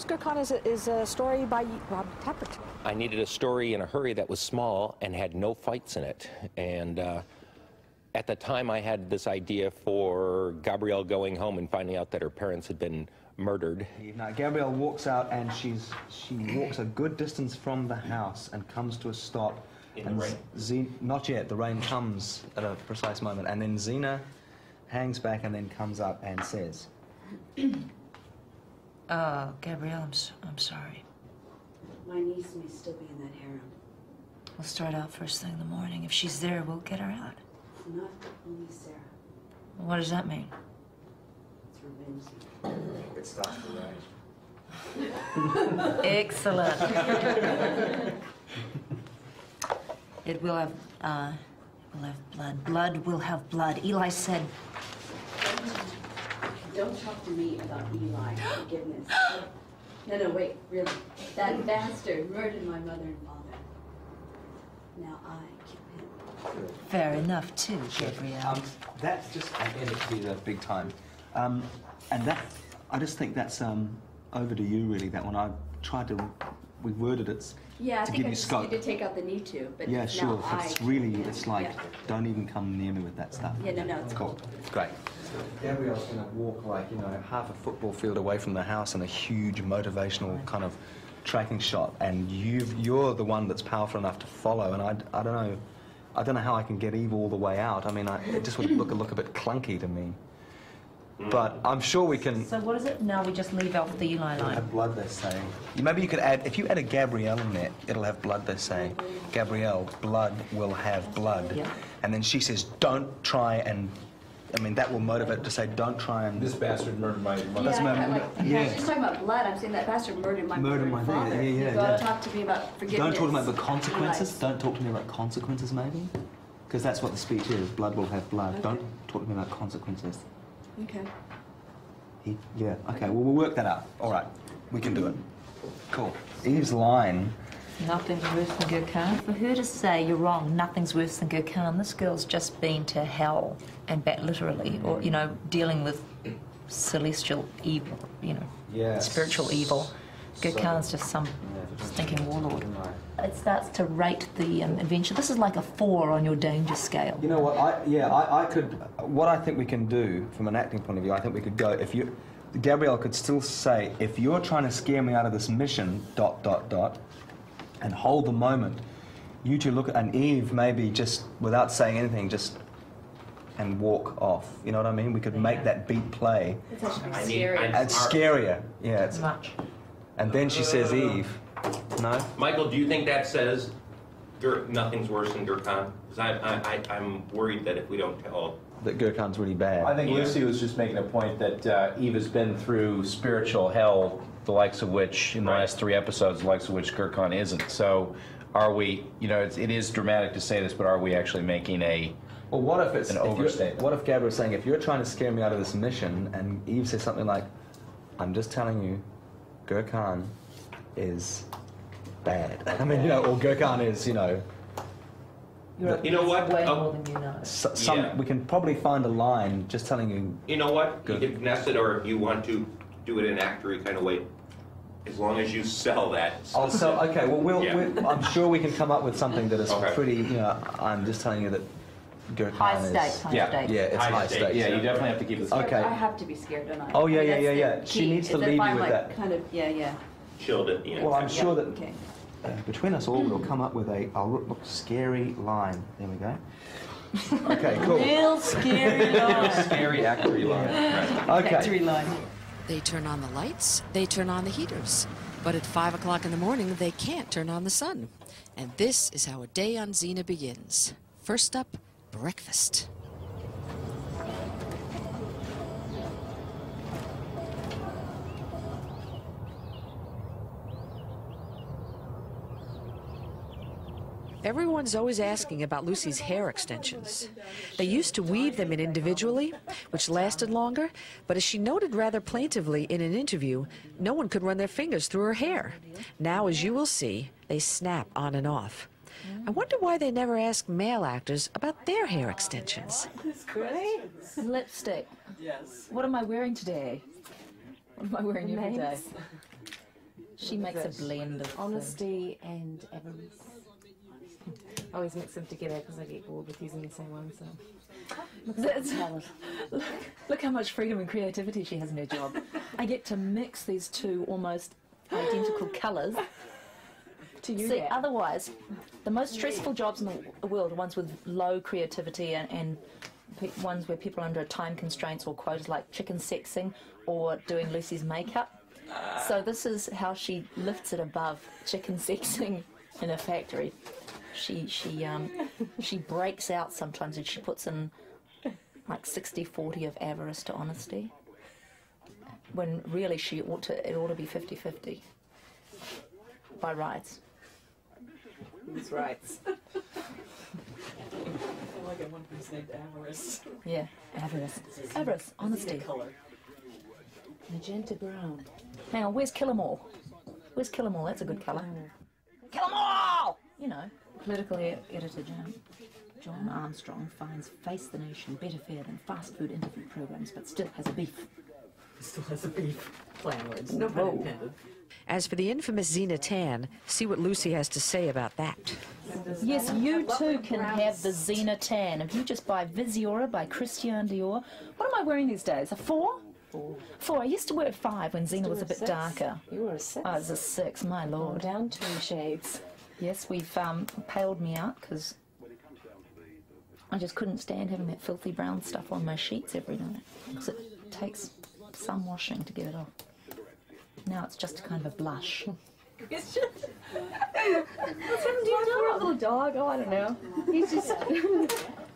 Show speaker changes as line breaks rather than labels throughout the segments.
Who's Gurkhan is a story by Rob Tappert.
I needed a story in a hurry that was small and had no fights in it. And at the time, I had this idea for Gabrielle going home and finding out that her parents had been murdered.
Now, Gabrielle walks out and she walks a good distance from the house and comes to a stop.
In the rain?
Not yet. The rain comes at a precise moment. And then Xena hangs back and then comes up and says...
Gabrielle, I'm sorry.
My niece may still be in that harem.
We'll start out first thing in the morning. If she's there, we'll get her out.
Not only Sarah.
What does that mean?
It's revenge.
It starts to rain.
Excellent. It will have blood. Blood will have blood. Eli said...
Don't talk to me about Eli. Forgiveness. No, wait, really. That bastard murdered my mother and father. Now I kill him.
Fair enough, too, Gabrielle.
That's just an entity of big time. And that, I just think that's over to you, really, that one. I tried to, we worded it
yeah,
to give you scope.
I think I just need to take out the need to, but
yeah, sure.
now
It's really, it's like, don't even come near me with that stuff.
Yeah, no, it's cool.
Great. Gabrielle's going to walk like, you know, half a football field away from the house in a huge motivational kind of tracking shot, and you're the one that's powerful enough to follow, and I don't know how I can get Eve all the way out. I mean, it just would look a bit clunky to me. But I'm sure we can...
So what is it? Now we just leave off the Eli line.
Have blood, they say. Maybe you could add, if you add a Gabrielle in there, it'll have blood, they say. Gabrielle, blood will have blood.
Yeah.
And then she says, don't try and... I mean, that will motivate to say, don't try and...
This bastard murdered my mother.
Yeah, she's talking about blood. I'm saying that bastard murdered my mother and father.
Yeah.
You gotta talk to me about forgiveness.
Don't talk to me about the consequences. Don't talk to me about consequences, maybe. Because that's what the speech is. Blood will have blood. Okay. Don't talk to me about consequences.
Okay.
Yeah, okay, well, we'll work that out. All right, we can do it. Cool. Eve's line...
Nothing's worse than Gurkhan. For her to say, you're wrong, nothing's worse than Gurkhan, this girl's just been to hell and back literally, or, you know, dealing with celestial evil, you know, spiritual evil. Gurkhan's just some stinking warlord. It starts to rate the adventure. This is like a 4 on your danger scale.
You know what, I could... What I think we can do, from an acting point of view, I think we could go, if you... Gabrielle could still say, if you're trying to scare me out of this mission, ... and hold the moment, you two look at... And Eve, maybe just, without saying anything, just... and walk off. You know what I mean? We could make that beat play.
It's actually scary.
It's scarier. Yeah, it's...
Much.
And then she says, Eve... No?
Michael, do you think that says nothing's worse than Gurkhan? Because I'm worried that if we don't tell...
That Gurkhan's really bad.
I think Lucy was just making a point that Eve has been through spiritual hell, the likes of which, in the last 3 episodes, the likes of which Gurkhan isn't. So are we, you know, it is dramatic to say this, but are we actually making a...
Well, what if it's
an overstatement?
What if Gabriel's saying, if you're trying to scare me out of this mission, and Eve says something like, I'm just telling you, Gurkhan is bad. I mean, you know, or Gurkhan is, you know...
You know what?
Way more than you know.
We can probably find a line just telling you...
You know what? You can finesse it, or if you want to do it in an actory kind of way, as long as you sell that.
Oh, so, okay, well, I'm sure we can come up with something that is pretty, you know, I'm just telling you that Gurkhan
high
is...
stakes, high stakes.
Yeah, it's high stakes.
Yeah, you definitely have to keep this...
Okay.
I have to be scared, don't I?
Oh, yeah,
I mean,
yeah. She needs to leave you with that.
Kind of, yeah.
Chilled at the end.
Well, I'm sure that...
Okay.
Between us all, we'll come up with a scary line. There we go. Okay, cool.
Real scary line.
Scary actory line.
Right. Okay.
Factory line.
They turn on the lights, they turn on the heaters. But at 5 o'clock in the morning, they can't turn on the sun. And this is how a day on Xena begins. First up, breakfast. Everyone's always asking about Lucy's hair extensions. They used to weave them in individually, which lasted longer, but as she noted rather plaintively in an interview, no one could run their fingers through her hair. Now, as you will see, they snap on and off. I wonder why they never ask male actors about their hair extensions.
Really? Lipstick.
Yes.
What am I wearing today? What am I wearing every day?
She makes a blend of
honesty and avarice. I always mix them together because I get bored with using the same one. So
look how much freedom and creativity she has in her job. I get to mix these two almost identical colours. See, otherwise, the most stressful jobs in the world are ones with low creativity and ones where people are under time constraints or quotas, like chicken sexing or doing Lucy's makeup. So this is how she lifts it above chicken sexing in a factory. She breaks out sometimes, and she puts in like 60-40 of avarice to honesty, when really it ought to be 50-50 by rights.
Whose rights? I feel like one who's named avarice.
Yeah, avarice. Avarice, honesty.
Color. Magenta brown.
Hang on, where's Kill 'Em All? Where's Kill 'Em All? That's a good colour. Kill 'Em All! You know. Political editor John Armstrong finds Face the Nation better fare than fast food interview programs, but still has a beef.
Still has a beef. Playing words. No pun intended.
As for the infamous Xena Tan, see what Lucy has to say about that.
Yes, you too can have the Xena Tan. If you just buy Visiora by Christian Dior. What am I wearing these days? A 4? 4. I used to wear a 5 when Xena was a bit darker.
You were a 6.
I was a 6, my lord.
Down 2 shades.
Yes, we've paled me out because I just couldn't stand having that filthy brown stuff on my sheets every night, because it takes some washing to get it off. Now it's just kind of a blush.
It's just... What's happened to your dog?
Little dog, oh, I don't know. He's just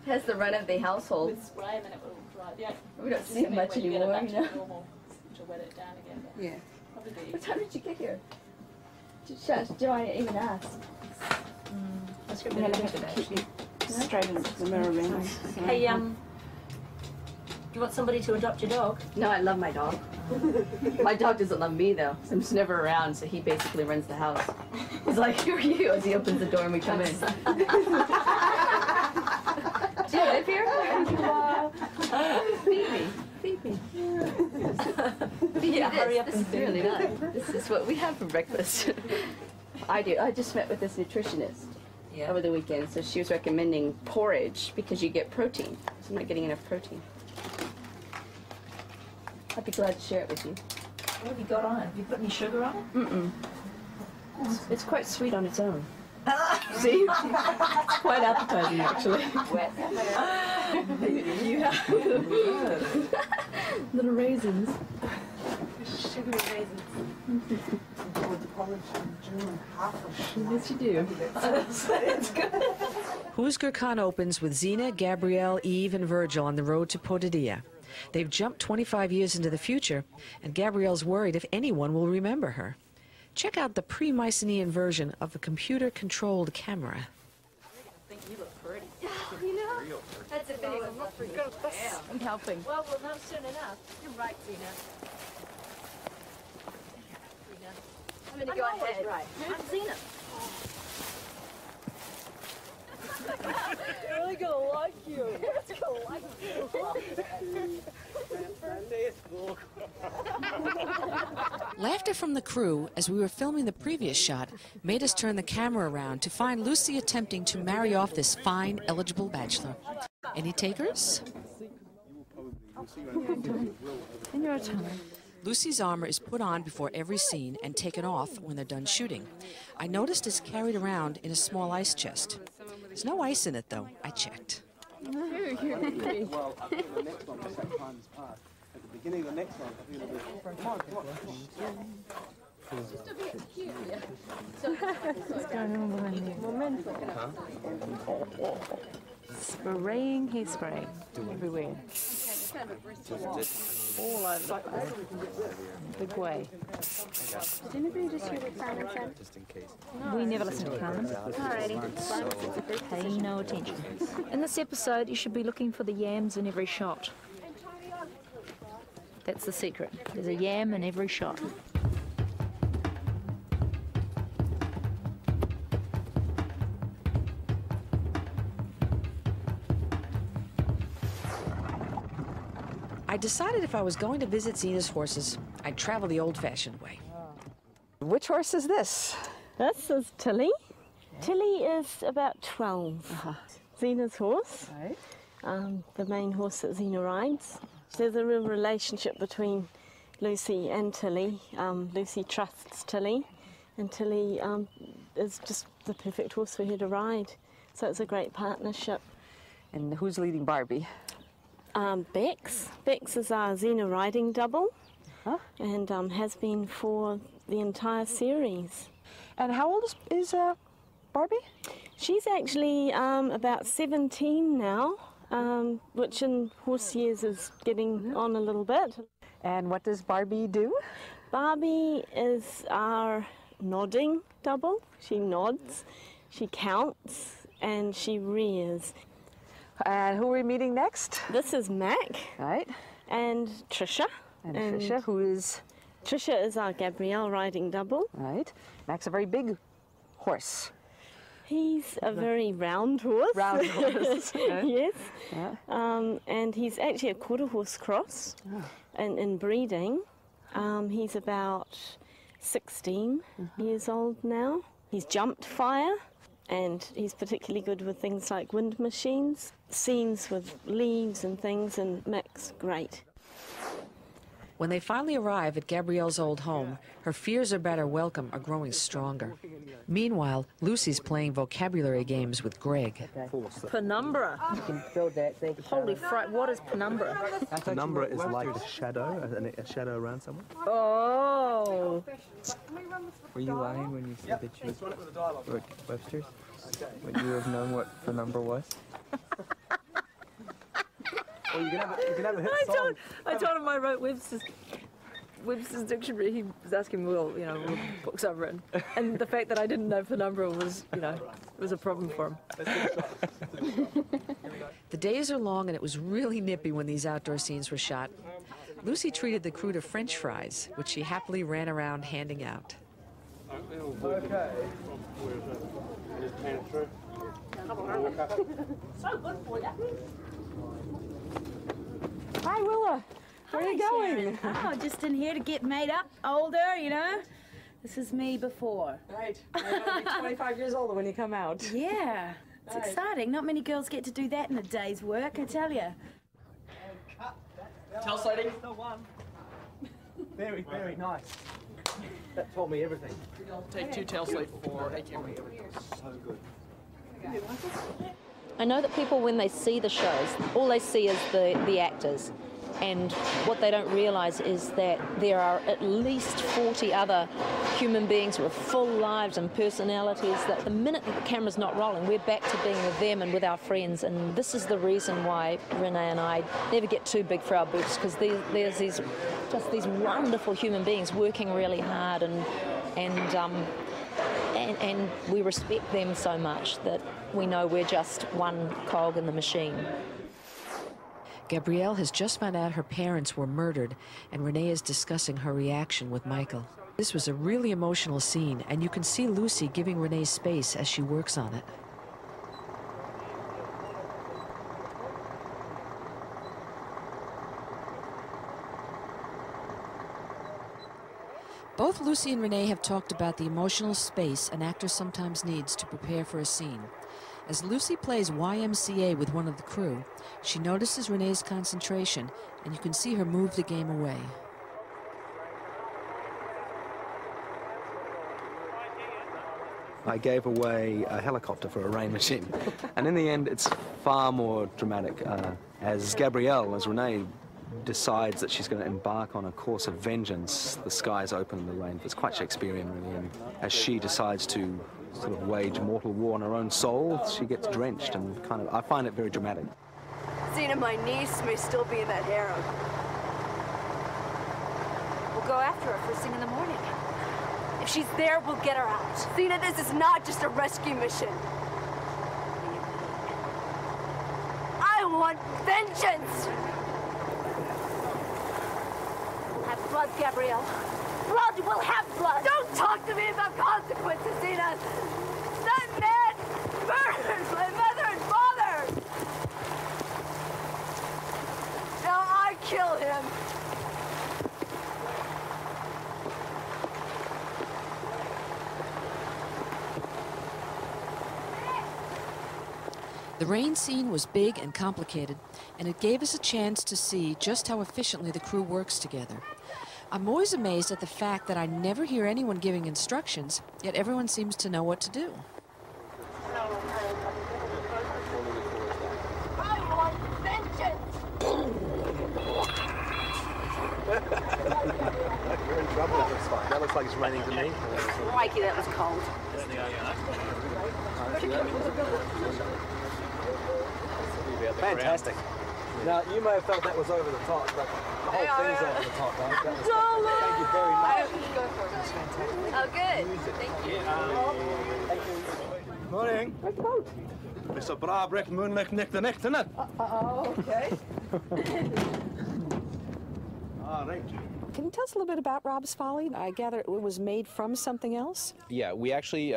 has the run of the household.
Spray and then it will dry. Yeah.
We don't see him much anymore, you know.
Normal to wet it down again.
Yeah.
Probably
What time did you get here? Shush, do I even ask?
That's good. We had to keep you
Straight into the mirror ring.
Hey, do you want somebody to adopt your dog?
No, I love my dog. My dog doesn't love me though. I'm just never around, so he basically runs the house. He's like, "Who are you?" as he opens the door and we come in. Do you live here? Phoebe. Phoebe.
Yeah, hurry up
this
and
is really nice. This is what we have for breakfast. I do. I just met with this nutritionist over the weekend, so she was recommending porridge because you get protein. So I'm not getting enough protein. I'd be glad to share it with you.
What have you got on it? Have you put any sugar on it?
Mm-mm. It's quite sweet on its own. See? It's quite appetizing, actually. You have little raisins. Sugary raisins. Yes, you do. It's good.
Who's Gurkhan opens with Xena, Gabrielle, Eve, and Virgil on the road to Podidea. They've jumped 25 years into the future, and Gabrielle's worried if anyone will remember her. Check out the pre-Mycenaean version of the computer-controlled camera.
I think you look pretty. You know, that's a big one. I'm helping.
Well, not soon enough.
You're right, Zena. I'm going to go ahead. Right.
I'm Xena.
They're really going to like you. It's going to like you.
Laughter from the crew as we were filming the previous shot made us turn the camera around to find Lucy attempting to marry off this fine, eligible bachelor. Any takers?
In your time.
Lucy's armor is put on before every scene and taken off when they're done shooting. I noticed it's carried around in a small ice chest. There's no ice in it, though. I checked.
Well, I think the next one, the second time is past. At the beginning of the next one, I think it'll be... Come on, come on, come on.
Just a bit here. What's going on behind you?
Spraying hairspray everywhere. All over the place. Big way.
Did anybody just hear what Simon said?
Just in case.
We never listen to Carmen.
Alrighty.
Pay no attention. In this episode, you should be looking for the yams in every shot. That's the secret. There's a yam in every shot.
I decided if I was going to visit Xena's horses, I'd travel the old-fashioned way.
Which horse is this?
This is Tilly. Tilly is about 12. Zena's horse, the main horse that Zena rides. There's a real relationship between Lucy and Tilly. Lucy trusts Tilly, and Tilly is just the perfect horse for her to ride. So it's a great partnership.
And who's leading Barbie?
Bex. Bex is our Xena riding double, and has been for the entire series.
And how old is Barbie?
She's actually about 17 now, which in horse years is getting on a little bit.
And what does Barbie do?
Barbie is our nodding double. She nods, she counts, and she rears.
And who are we meeting next?
This is Mac.
Right.
And Trisha.
And Trisha, who is?
Trisha is our Gabrielle riding double.
Right. Mac's a very big horse.
He's a very round horse.
Round horse.
Yes.
Yeah.
And he's actually a quarter horse cross in breeding. He's about 16 years old now. He's jumped fire, and he's particularly good with things like wind machines, scenes with leaves and things, and Mac's great.
When they finally arrive at Gabrielle's old home, her fears about her welcome are growing stronger. Meanwhile, Lucy's playing vocabulary games with Greg.
Penumbra.
You can build that.
Holy fright, what is penumbra?
Penumbra is like a shadow, a shadow around someone.
Oh.
Were you lying when you said that you wrote Webster's? Would you have known what penumbra was?
Well, you can have a hit song.
I told him I wrote Webster's dictionary. He was asking me, well, you know, what books I've written. And the fact that I didn't know penumbra was, you know, was a problem for him.
The days are long, and it was really nippy when these outdoor scenes were shot. Lucy treated the crew to French fries, which she happily ran around handing out.
Okay.
So good for you.
Hi, Willa. Where are you going?
Oh, just in here to get made up, older, you know. This is me before.
Right. You'll be 25 years older when you come out.
Yeah. It's exciting. Not many girls get to do that in a day's work, I tell you.
Tail sliding. Very, very nice. That told me everything.
Take 2 tail slate for AK.
So good.
I know that people, when they see the shows, all they see is the actors. And what they don't realise is that there are at least 40 other human beings with full lives and personalities, that the minute that the camera's not rolling, we're back to being with them and with our friends. And this is the reason why Renee and I never get too big for our boots, because there's these wonderful human beings working really hard, and we respect them so much that we know we're just one cog in the machine.
Gabrielle has just found out her parents were murdered, and Renee is discussing her reaction with Michael. This was a really emotional scene, and you can see Lucy giving Renee space as she works on it. Both Lucy and Renee have talked about the emotional space an actor sometimes needs to prepare for a scene. As Lucy plays YMCA with one of the crew, she notices Renee's concentration, and you can see her move the game away.
I gave away a helicopter for a rain machine. And in the end, it's far more dramatic. As Renee decides that she's going to embark on a course of vengeance, the skies open in the rain. It's quite Shakespearean, really. And as she decides to sort of wage mortal war on her own soul, she gets drenched, and I find it very dramatic.
Xena, my niece, may still be in that harem. We'll go after her first thing in the morning. If she's there, we'll get her out. Xena, this is not just a rescue mission. I want vengeance! Have blood, Gabrielle. Blood will have blood! Don't talk to me about consequences, Xena! That man murdered my mother and father! Now I kill him!
The rain scene was big and complicated, and it gave us a chance to see just how efficiently the crew works together. I'm always amazed at the fact that I never hear anyone giving instructions, yet everyone seems to know what to do.
I want vengeance!
You're in trouble if it's fine. That looks like it's raining to me.
Crikey, that was cold.
Fantastic. Now, you may have felt that was over the top, but the whole thing's over the top, right? That was, thank you very much.
Oh, good. Thank you.
Morning. It's a bra brick moonlicht neck to neck, isn't it?
Okay.
All right.
Can you tell us a little bit about Rob's Folly? I gather it was made from something else?
Yeah, we actually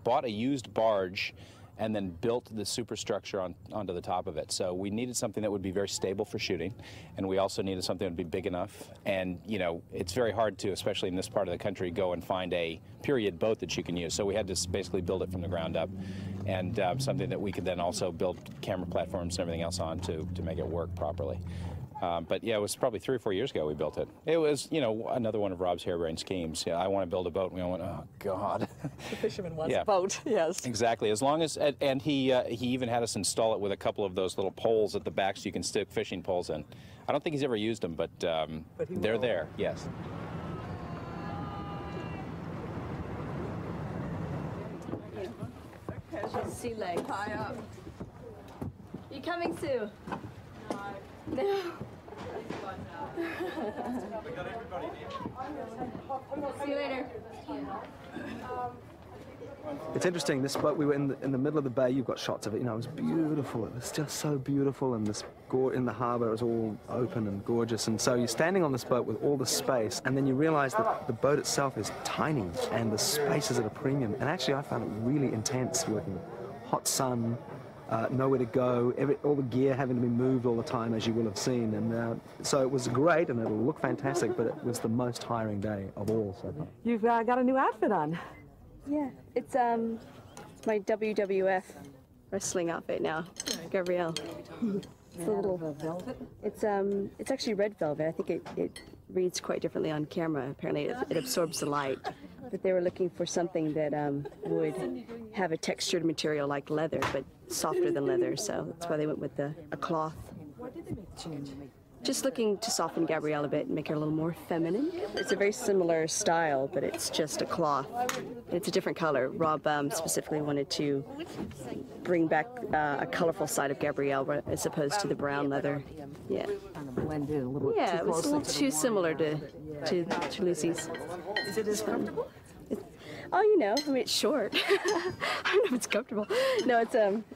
bought a used barge and then built the superstructure onto the top of it. So we needed something that would be very stable for shooting, and we also needed something that would be big enough. And, you know, it's very hard to, especially in this part of the country, go and find a period boat that you can use. So we had to basically build it from the ground up, and something that we could then also build camera platforms and everything else on to make it work properly. But yeah, it was probably 3 or 4 years ago we built it. It was, you know, another one of Rob's harebrained schemes. Yeah, I want to build a boat, and we all went, oh God.
The fisherman wants
Yeah.
a boat, yes.
Exactly. As long as, and he even had us install it with a couple of those little poles at the back so you can stick fishing poles in. I don't think he's ever used them, but they're there. Yes.
Sea leg. Tie up. You coming, Sue? No. See you later.
It's interesting, this boat, we were in the middle of the bay, you've got shots of it, you know, it was beautiful. It was just so beautiful, and this in the harbour, it was all open and gorgeous. And so you're standing on this boat with all the space, and then you realise that the boat itself is tiny, and the space is at a premium. And actually, I found it really intense working. Hot sun, nowhere to go, all the gear having to be moved all the time, as you will have seen. And so it was great, and it'll look fantastic, but it was the most tiring day of all so far.
You've got a new outfit on.
Yeah, it's my WWF wrestling outfit now, Gabrielle. It's a little
velvet.
It's actually red velvet. I think it reads quite differently on camera. Apparently, it absorbs the light. But they were looking for something that would have a textured material like leather, but softer than leather. So that's why they went with a cloth.
Why did they make the change?
Just looking to soften Gabrielle a bit and make her a little more feminine. It's a very similar style, but it's just a cloth. It's a different color. Rob specifically wanted to bring back a colorful side of Gabrielle as opposed to the brown leather. Yeah.
Kind of blend in a little.
Yeah,
too
it was a
closely
little too similar to Lucy's.
Is it as comfortable?
Oh, you know, I mean, it's short. I don't know if it's comfortable. No,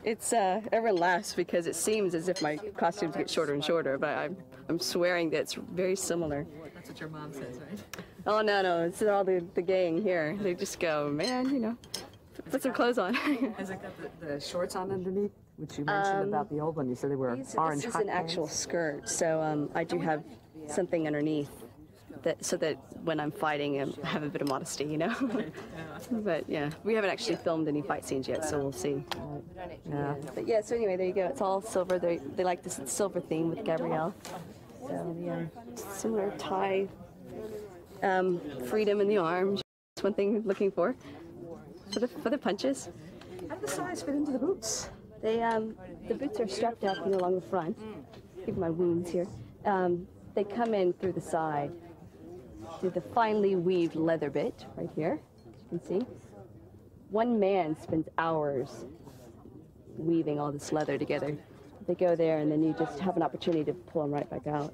it's everyone laughs because it seems as if my costumes get shorter and shorter, but I'm swearing that it's very similar.
That's what your mom says, right?
Oh, no, it's all the gang here. They just go, man, you know, put some clothes on.
Has it got the shorts on underneath, which you mentioned about the old one? You said they were orange
This is
hot
an actual
pants.
skirt, so I do have something underneath. So that when I'm fighting, I have a bit of modesty, you know. But yeah, we haven't actually filmed any fight scenes yet, so we'll see. Yeah. But yeah, so anyway, there you go. It's all silver. They like this silver theme with Gabrielle. So yeah, similar tie, freedom in the arms. That's one thing we're looking for the punches.
How did the size fit into the boots?
They the boots are strapped up, you know, along the front. Give my wounds here. They come in through the side. Through the finely weaved leather bit right here, as you can see. One man spends hours weaving all this leather together. They go there and then you just have an opportunity to pull them right back out.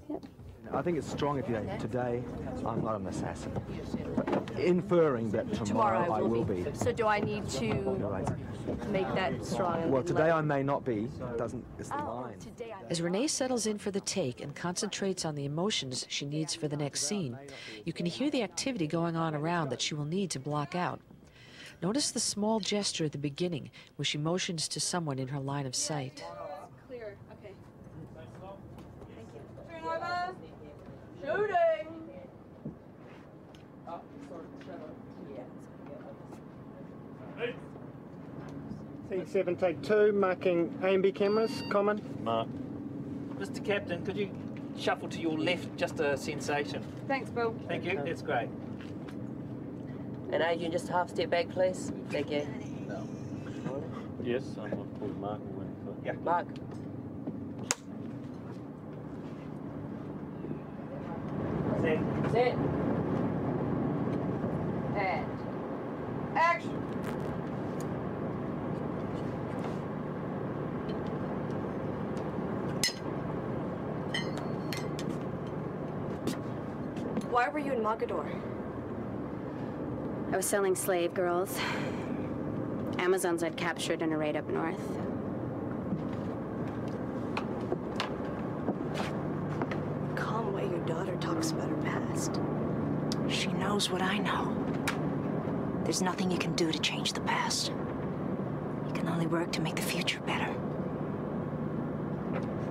Yep.
I think it's strong if you say, today I'm not an assassin, but inferring that tomorrow I will be.
So do I need to make that strong?
Well, today I may not be. It's the line.
As Renee settles in for the take and concentrates on the emotions she needs for the next scene, you can hear the activity going on around that she will need to block out. Notice the small gesture at the beginning where she motions to someone in her line of sight.
Clear, okay. Thank you.
Shooting!
Tracking 7, take 2, marking A and B cameras, common.
Mark. Mr. Captain, could you shuffle to your left, just a sensation?
Thanks, Bill.
Thank you, that's great.
And Adrian, just a half step back, please. Thank you.
Yes, I'm going to pull Mark away.
Yeah. Mark.
Set. And action.
Why were you in Mogador?
I was selling slave girls. Amazons I'd captured in a raid up north.
Calm way your daughter talks about her past.
She knows what I know. There's nothing you can do to change the past. You can only work to make the future better.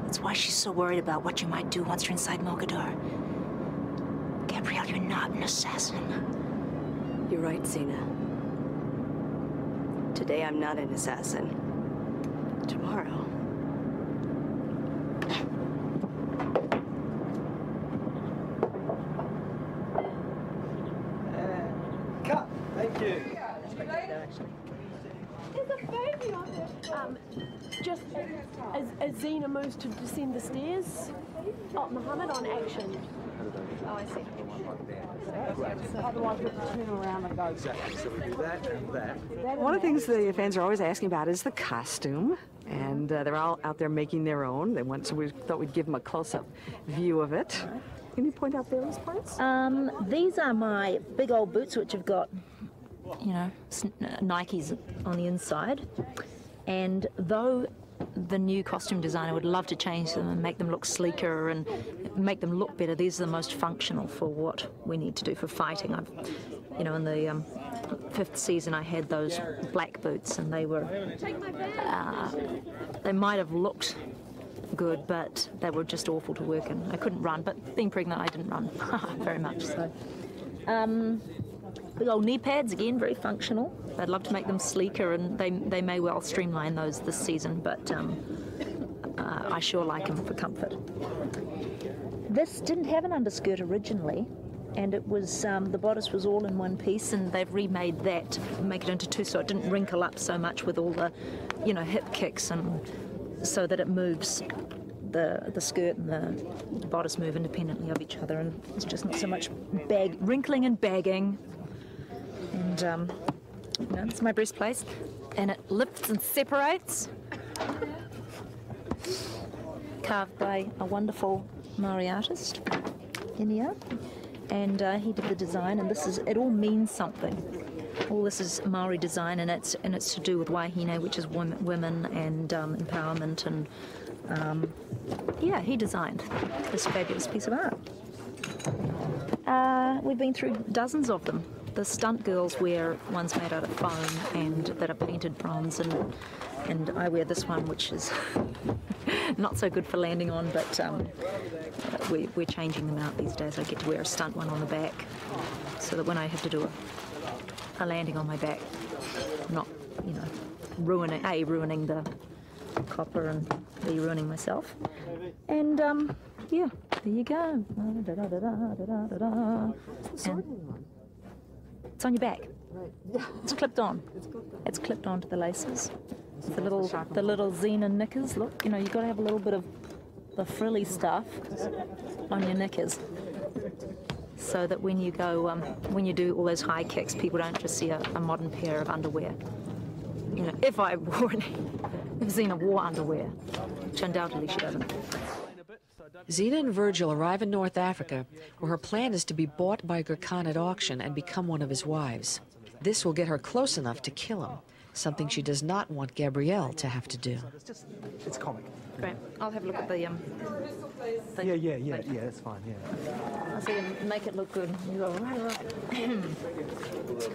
That's why she's so worried about what you might do once you're inside Mogador. Gabrielle, you're not an assassin.
You're right, Zena. Today I'm not an assassin. Tomorrow.
Cut. Thank you.
There's a baby on there. Just as Zena moves to descend the stairs. Oh, Muhammad on action. Oh, I see.
Otherwise, we have to turn around and go.
Exactly. So we do that and that.
One of the things the fans are always asking about is the costume, and they're all out there making their own. They want, so we thought we'd give them a close-up view of it. Can you point out various parts?
These are my big old boots, which have got, you know, Nikes on the inside. And though the new costume designer would love to change them and make them look sleeker and make them look better, these are the most functional for what we need to do for fighting. I've, you know, in the 5th season I had those black boots, and they were, they might have looked good, but they were just awful to work in. I couldn't run, but being pregnant I didn't run very much. So, big old knee pads, again, very functional. I'd love to make them sleeker, and they may well streamline those this season, but I sure like them for comfort. This didn't have an underskirt originally, and it was, the bodice was all in one piece, and they've remade that, make it into two, so it didn't wrinkle up so much with all the, you know, hip kicks, and so that it moves, the skirt and the bodice move independently of each other, and it's just not so much wrinkling and bagging. And you know, it's my breastplate, and it lifts and separates. Carved by a wonderful Maori artist, Inia, and he did the design. And this is, it all means something. All this is Maori design, and it's to do with wahine, which is women and empowerment. And yeah, he designed this fabulous piece of art. We've been through dozens of them. The stunt girls wear ones made out of foam and that are painted bronze, and I wear this one, which is not so good for landing on, but we're changing them out these days. I get to wear a stunt one on the back, so that when I have to do a landing on my back, not, you know, ruining the copper, and B, ruining myself. And yeah, there you go. It's on your back.
Right.
It's clipped on. It's clipped onto the laces. The little Xena knickers. Look, you know, you've got to have a little bit of the frilly stuff on your knickers, so that when you go, when you do all those high kicks, people don't just see a modern pair of underwear. You know, if Xena wore underwear, which undoubtedly she doesn't.
Xena and Virgil arrive in North Africa, where her plan is to be bought by Gurkhan at auction and become one of his wives. This will get her close enough to kill him, something she does not want Gabrielle to have to do.
It's comic.
Great. I'll have a look at the
Yeah, that's fine, yeah.
I'll see them make it look good. You go, right. Can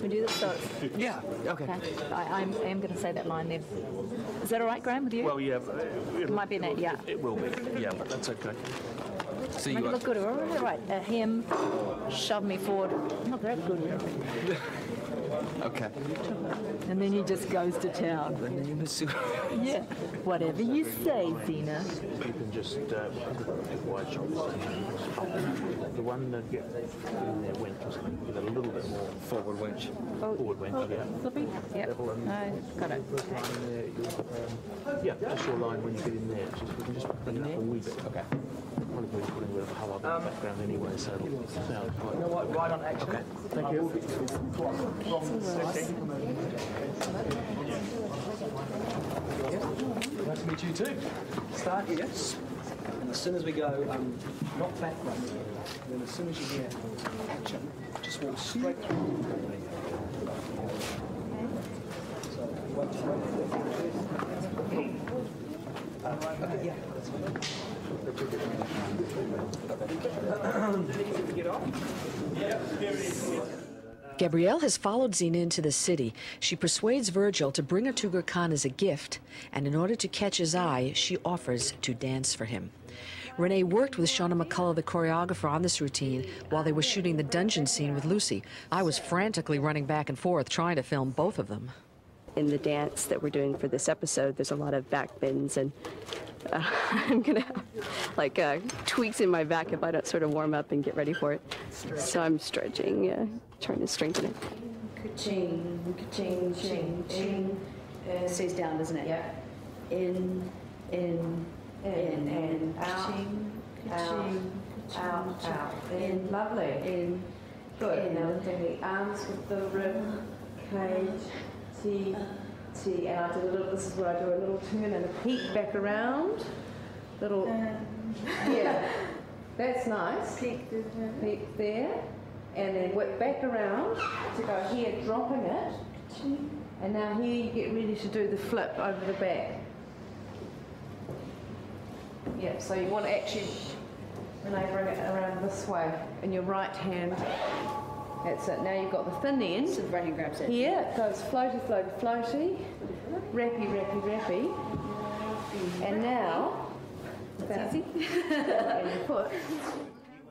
we do this? So
yeah, okay.
I am going to say that line then. Is that all right, Graham, with you?
Well, yeah.
It might be an ad, yeah.
It will be, yeah, but that's okay.
So make it look good. Right. Him, shove me forward. Not that good.
Okay.
And then he just goes to town.
The name is Sue.
Yeah. Whatever you say, Zena.
You can just wide shots. The one that get in there winch or something with a little bit more
forward winch.
Forward winch, yeah.
Flippy? Yep.
Level and
Got it.
first line in there, yeah, just your line when you get in there. We can just bring it up a wee bit. Okay. Probably put a bit of a hullub in the background anyway, so it'll sound quite.
You know what? Right on action.
Okay. Thank you.
Nice to meet you too. Start here, and as soon as we go, not backwards, and then as soon as you hear action, just walk straight through. So, wait. Okay, yeah, that's fine. Get off? Yeah,
Gabrielle has followed Zena into the city. She persuades Virgil to bring her to Gurkhan as a gift, and in order to catch his eye, she offers to dance for him. Renee worked with Shauna McCullough, the choreographer, on this routine while they were shooting the dungeon scene with Lucy. I was frantically running back and forth trying to film both of them.
In the dance that we're doing for this episode, there's a lot of back bends, and I'm gonna have like tweaks in my back if I don't sort of warm up and get ready for it. So I'm stretching, trying to strengthen it.
Ka-ching, ka-ching, ching, ching.
It stays down, doesn't it?
Yeah.
In,
And out, out. In, lovely. In, good. Now we're doing the arms with the rib, cage, T, T, and I do a little, this is where I do a little turn and a peek back around. Little, yeah, that's nice. Peek there, and then whip back around to go here, dropping it. And now here you get ready to do the flip over the back. Yeah, so you want to actually, Renee, bring it around this way in your right hand. That's it. Now you've got the thin end.
So the right hand grabs it.
Here it goes floaty, floaty, floaty, rappy, rappy, rappy. And now, that's easy. And your foot.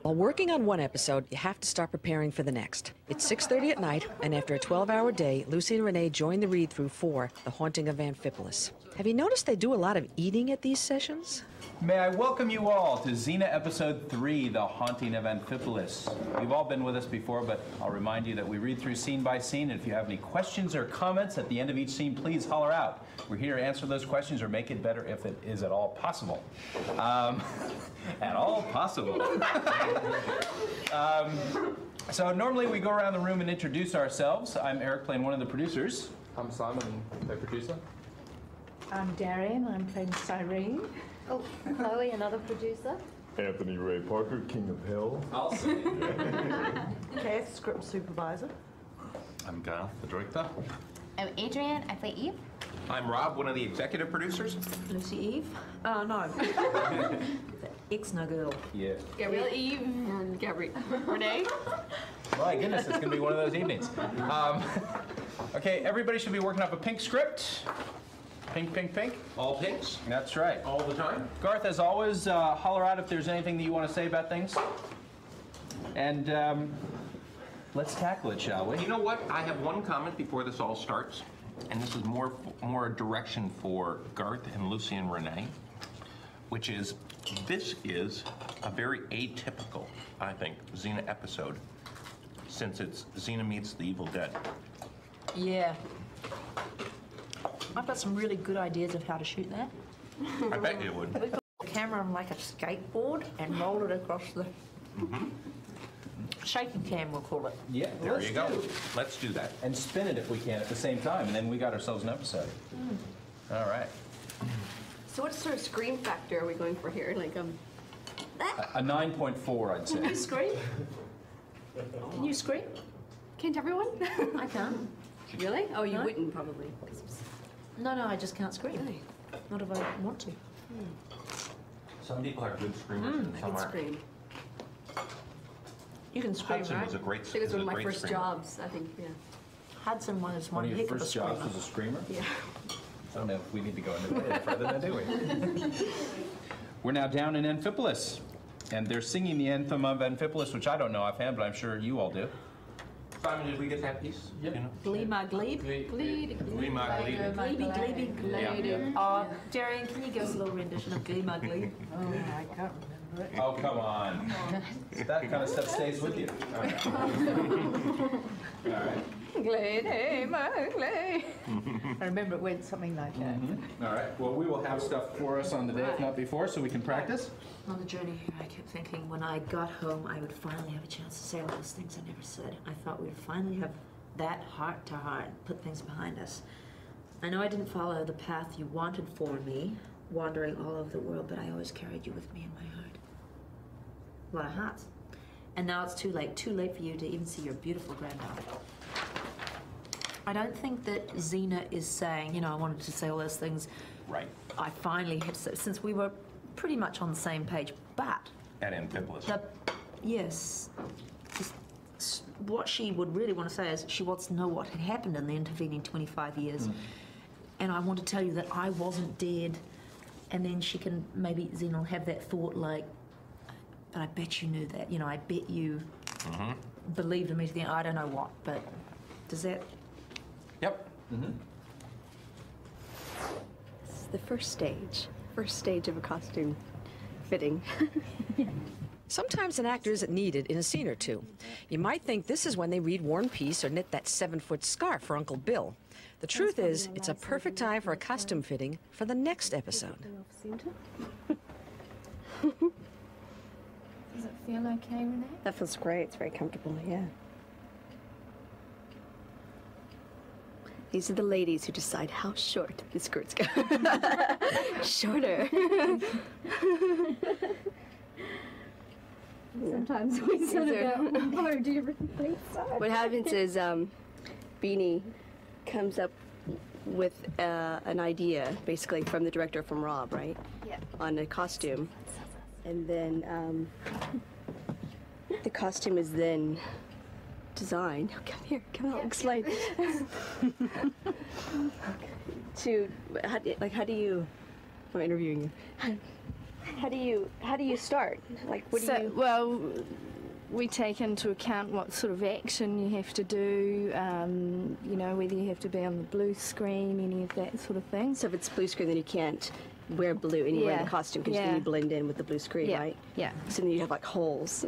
While working on one episode, you have to start preparing for the next. It's 6:30 at night, and after a 12-hour day, Lucy and Renee join the read-through for The Haunting of Amphipolis. Have you noticed they do a lot of eating at these sessions?
May I welcome you all to Xena Episode 3, The Haunting of Amphipolis. You've all been with us before, but I'll remind you that we read through scene by scene, and if you have any questions or comments at the end of each scene, please holler out. We're here to answer those questions or make it better if it is at all possible. At all possible. So normally we go around the room and introduce ourselves. I'm Eric, playing one of the producers.
I'm Simon, the producer.
I'm Darian, I'm playing Cyrene.
Oh, Chloe, another producer.
Anthony Ray Parker, King of Hell.
Also.
Cass, script supervisor.
I'm Garth, the director.
I'm Adrian, I play Eve.
I'm Rob, one of the executive producers.
Lucy Eve. Oh, no. Ex-no girl.
Yeah.
Gabrielle Eve and Gabrielle. Renee.
My goodness, it's going to be one of those evenings. Okay, everybody should be working off a pink script. Pink, pink, pink.
All pinks?
That's right.
All the time?
Garth, as always, holler out if there's anything that you want to say about things. And let's tackle it, shall we?
You know what? I have one comment before this all starts, and this is more direction for Garth and Lucy and Renee, which is, this is a very atypical, I think, Xena episode, since it's Xena meets the Evil Dead.
Yeah. I've got some really good ideas of how to shoot that.
I bet you would.
We put the camera on like a skateboard and roll it across the shaking cam, we'll call it.
Yeah,
There you go. Let's do that.
And spin it if we can at the same time, and then we got ourselves an episode. All right.
So what sort of scream factor are we going for here? Like
A 9.4, I'd say.
Can you scream?
Can you scream?
Can't everyone?
I can't.
Really? Oh, you
No.
wouldn't probably.
No, I just can't scream.
Really?
Not if I want to.
Some people are good screamers and
I
some
can
aren't.
scream.
You can scream,
Hudson
right?
was a great
I think it's one of my
great
first
screamer.
jobs, I think, yeah.
Hudson was
One
one
of your
heck of a
first jobs
screamer.
was a screamer?
Yeah.
I don't know if we need to go into that any further than do we? We're now down in Amphipolis, and they're singing the anthem of Amphipolis, which I don't know offhand, but I'm sure you all do.
Simon, did we get that piece? Yep. You know?
Glee my glebe.
Glee my glebe.
Gleeby, gleeby.
Oh, Darian, can you give us a little rendition of Glee my glebe?
Oh, I can't remember it.
Oh, come on. That kind of stuff stays with you. All right.
Glee, my glee. I remember it went something like that.
All right. Well, we will have stuff for us on the day, if not before, so we can practice.
On the journey here, I kept thinking when I got home, I would finally have a chance to say all those things I never said. I thought we'd finally have that heart-to-heart, put things behind us. I know I didn't follow the path you wanted for me, wandering all over the world, but I always carried you with me in my heart. A lot of hearts. And now it's too late for you to even see your beautiful granddaughter. I don't think that Xena is saying, you know, I wanted to say all those things.
Right.
I finally had, since we were pretty much on the same page, but...
At Amphipolis.
Yes. What she would really want to say is she wants to know what had happened in the intervening 25 years. And I want to tell you that I wasn't dead. And then she can, maybe Xena will have that thought like, but I bet you knew that. You know, I bet you believed in me to the end. I don't know what, but does that...
Yep.
This is the first stage of a costume fitting.
Sometimes an actor isn't needed in a scene or two. You might think this is when they read War and Peace or knit that 7-foot scarf for Uncle Bill. The truth is, it's a perfect time for a costume fitting for the next episode.
Does it feel okay, Renee?
That feels great. It's very comfortable, yeah. These are the ladies who decide how short the skirts go. Shorter.
Sometimes we sort of go, oh, do you really think so?
What happens is Beanie comes up with an idea, basically from the director, from Rob, right?
Yeah.
On a costume. And then the costume is then designed. Oh, come here, come on, explain. How do you? I'm interviewing you. How do you start? Like, what do you?
Well, we take into account what sort of action you have to do. You know, whether you have to be on the blue screen, any of that sort of thing.
So if it's blue screen, then you can't wear blue anywhere in the costume because then you blend in with the blue screen, right?
Yeah.
So then you have like holes.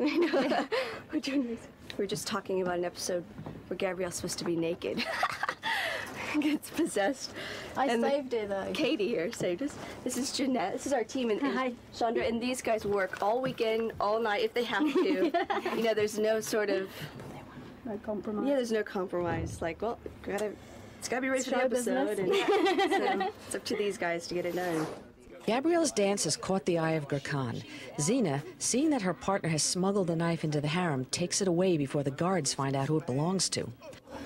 We're just talking about an episode where Gabrielle's supposed to be naked. Gets possessed.
I saved her though.
Katie here saved us. This is Jeanette. This is our team, and hi, Chandra. And these guys work all weekend, all night if they have to. You know, there's no sort of
no compromise.
Yeah, there's no compromise. Like, well, it's gotta be ready for the episode, and so it's up to these guys to get it done.
Gabrielle's dance has caught the eye of Gurkhan. Xena, seeing that her partner has smuggled the knife into the harem, takes it away before the guards find out who it belongs to.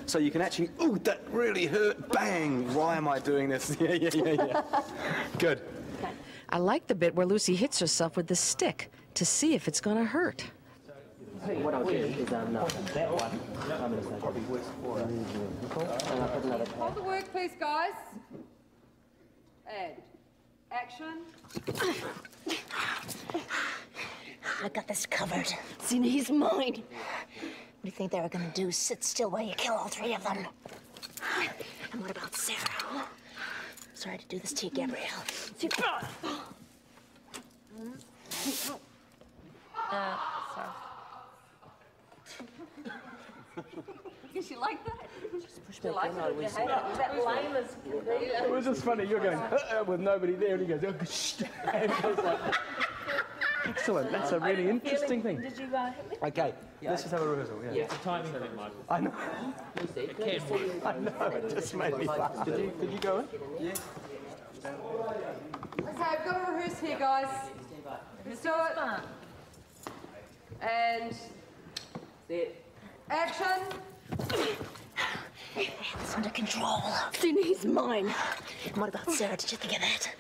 So you can actually, ooh, that really hurt, bang, why am I doing this? Yeah. Good.
I like the bit where Lucy hits herself with the stick to see if it's going to hurt.
What I'll do is that one, I'm going to say probably works for and I'll put another
Hold the work, please, guys. And action.
I got this covered.
Xena, he's mine.
What do you think they were going to do? Sit still while you kill all three of them? And what about Sarah? Sorry to do this to you, Gabrielle.
Sorry.
Did she like that?
Just push back in on me.
That line was...
It was just funny. You're going with nobody there, and he goes, oh, shh. And I was like, excellent. That's a really interesting thing.
Did you hit me?
Okay, let's just have a rehearsal. Yeah,
it's a timing thing, Michael.
I know.
It can be.
I know. It just made me laugh. Did you go in? Yeah.
Okay, I've got to rehearse here, guys. Let's do it. And action.
It's under control.
Xena, he's mine.
And what about Sarah? Did you think of that?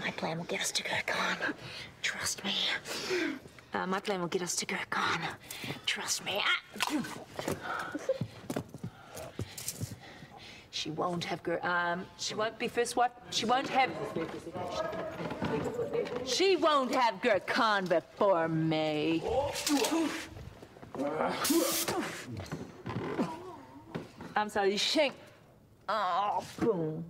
My plan will get us to Gurkhan. Trust me. My plan will get us to Gurkhan. Trust me.
She won't have she won't be first wife. She won't have Gurkhan before me.
So you shank. Oh, boom.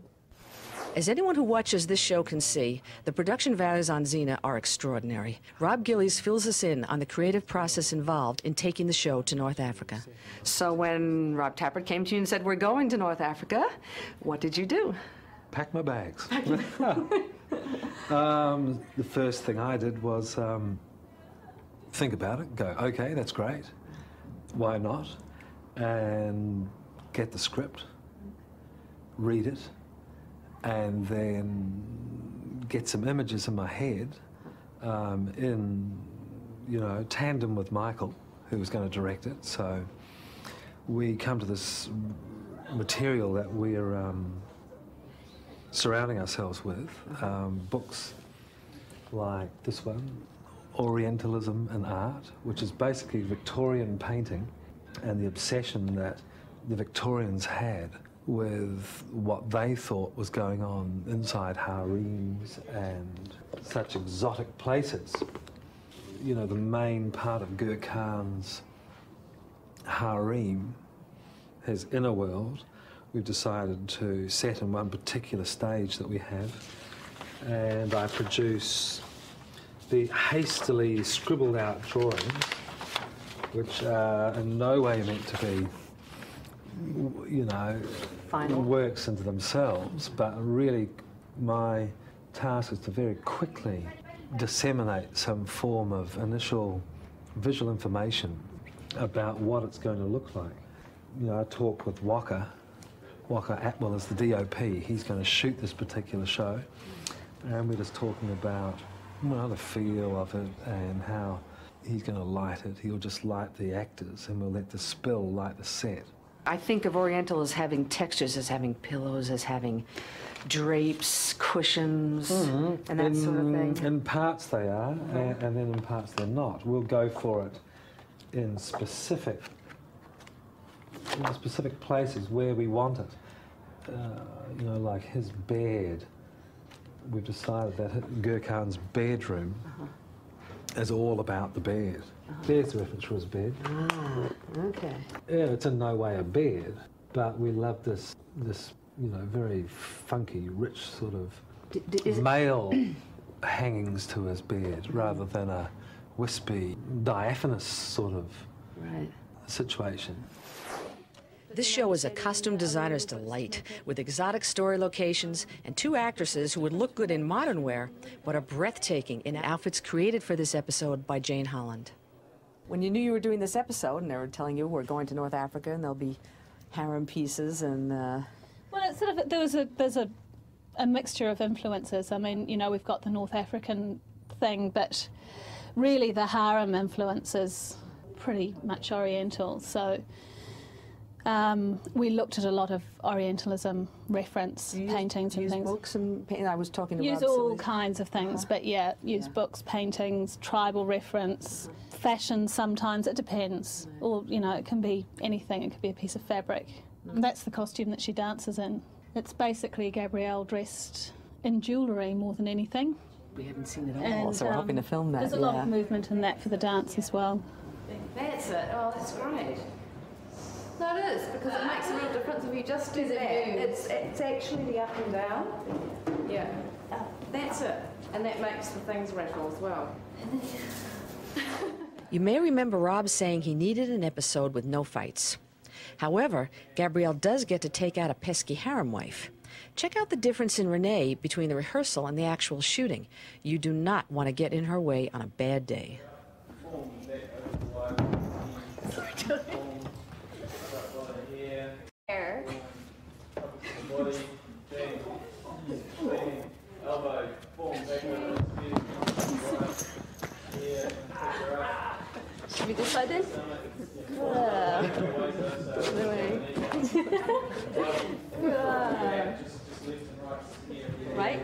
As anyone who watches this show can see, the production values on Xena are extraordinary. Rob Gillies fills us in on the creative process involved in taking the show to North Africa.
So when Rob Tappert came to you and said, we're going to North Africa, what did you do?
Pack my bags. The first thing I did was think about it, go, okay, that's great. Why not? And get the script, read it, and then get some images in my head in, you know, tandem with Michael, who was going to direct it. So we come to this material that we're surrounding ourselves with, books like this one, Orientalism and Art, which is basically Victorian painting and the obsession that the Victorians had with what they thought was going on inside harems and such exotic places. You know, the main part of Gur Khan's harem, his inner world, we've decided to set in one particular stage that we have, and I produce the hastily scribbled out drawings, which are in no way meant to be, you know,
final
works into themselves, but really my task is to very quickly disseminate some form of initial visual information about what it's going to look like. You know, I talked with Walker Atwell is the DOP. He's going to shoot this particular show, and we're just talking about, you know, the feel of it and how he's going to light it. He'll just light the actors, and we'll let the spill light the set.
I think of Oriental as having textures, as having pillows, as having drapes, cushions, and that sort of thing.
In parts they are, and then in parts they're not. We'll go for it in specific places where we want it. You know, like his bed. We've decided that Gur Khan's bedroom is all about the bed. There's the reference for his bed.
Ah, okay.
Yeah, it's in no way a bed, but we love this, you know, very funky, rich sort of male hangings to his bed, rather than a wispy, diaphanous sort of situation.
This show is a costume designer's delight, with exotic story locations and two actresses who would look good in modern wear, but are breathtaking in outfits created for this episode by Jane Holland.
When you knew you were doing this episode and they were telling you we're going to North Africa and there'll be harem pieces and...
Well, it's sort of, there's a mixture of influences. I mean, you know, we've got the North African thing, but really the harem influence is pretty much Oriental. So we looked at a lot of Orientalism reference paintings and things.
Books and I was talking about...
Use all kinds of things, but yeah, use books, paintings, tribal reference, fashion sometimes, it depends. Or, you know, it can be anything, it could be a piece of fabric. And that's the costume that she dances in. It's basically Gabrielle dressed in jewellery more than anything.
We haven't seen it all, so we're hoping to film that.
There's a lot of movement in that for the dance as well.
That's it. Oh, that's great. No, it is, because it makes a real difference if you just do that. It's actually the up and down. Yeah. That's it. And that makes the things rattle as well.
You may remember Rob saying he needed an episode with no fights. However, Gabrielle does get to take out a pesky harem wife. Check out the difference in Renee between the rehearsal and the actual shooting. You do not want to get in her way on a bad day.
Should we this side then? Right?